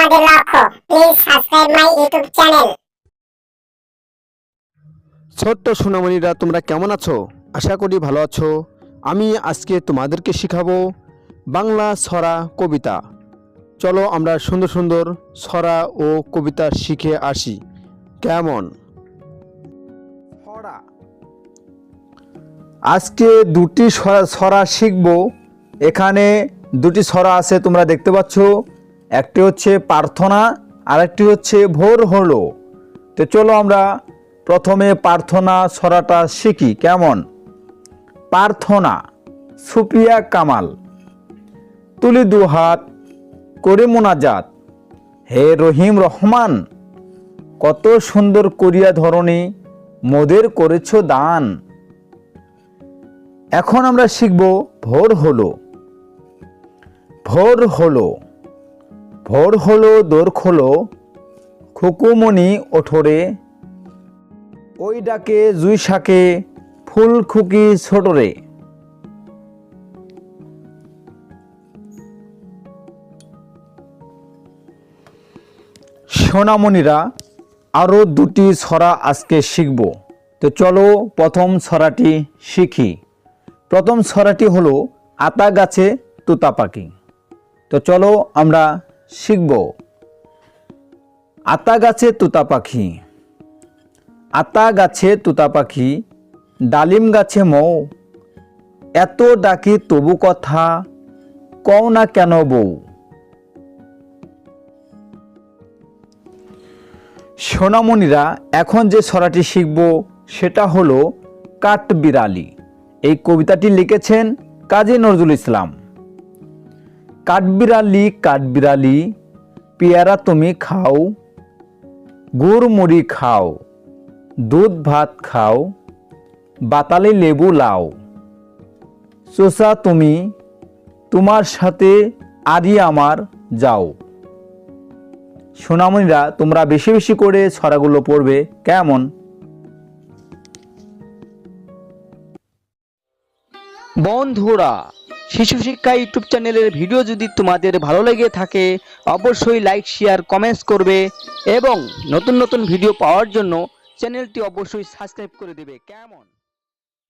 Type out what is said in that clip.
আমাদের লক্ষ্য। Please subscribe my YouTube channel. ছোট্ট সোনামণিরা, তোমরা কেমন আছো? আশা করি ভালো আছো। আমি আজকে তোমাদেরকে শেখাবো বাংলা ছড়া কবিতা। চলো আমরা সুন্দর সুন্দর ছড়া ও কবিতা শিখে আসি। কেমন? ছড়া আজকে দুটি ছড়া শিখব। এখানে দুটি ছড়া আছে, তোমরা দেখতে পাচ্ছ। একটি হচ্ছে প্রার্থনা আর একটি হচ্ছে ভোর হলো। তো চলো আমরা প্রথমে প্রার্থনা ছড়াটা শিখি। কেমন? প্রার্থনা। সুপিয়া কামাল। তুলি দুহাত করে মোনাজাত, হে রহিম রহমান, কত সুন্দর করিয়া ধরণী মোদের করেছ দান। এখন আমরা শিখব ভোর হলো। ভোর হলো, ভোর হলো দোর খোলো, খুকুমণি ওঠরে, ওই ডাকে জুই শাকে ফুল খুকি ছোটরে। সোনামণিরা, আরও দুটি ছড়া আজকে শিখব। তো চলো প্রথম ছড়াটি শিখি। প্রথম ছড়াটি হলো আতা গাছে তোতা পাখি। তো চলো আমরা শিখব। আতা গাছে তোতা পাখি, আতা গাছে তোতা পাখি, ডালিম গাছে মৌ, এত ডাকি তবু কথা কও না কেন বউ। সোনামণিরা, এখন যে ছড়াটি শিখব সেটা হলো কাঠবিড়ালি। এই কবিতাটি লিখেছেন কাজী নজরুল ইসলাম। কাঠবিড়ালি কাঠবিড়ালি, পেয়ারা তুমি খাও, গুড় মুড়ি খাও, দুধ ভাত খাও, বাতালি লেবু লাও, চোষা তুমি, তোমার সাথে আরি আমার যাও। সোনামণিরা, তোমরা বেশি বেশি করে ছড়াগুলো পড়বে। কেমন? বন্ধুরা, শিশু শিক্ষা ইউটিউব চ্যানেলের ভিডিও যদি তোমাদের ভালো লেগে থাকে অবশ্যই লাইক শেয়ার কমেন্টস করবে এবং নতুন নতুন ভিডিও পাওয়ার জন্য চ্যানেলটি অবশ্যই সাবস্ক্রাইব করে দেবে। কেমন?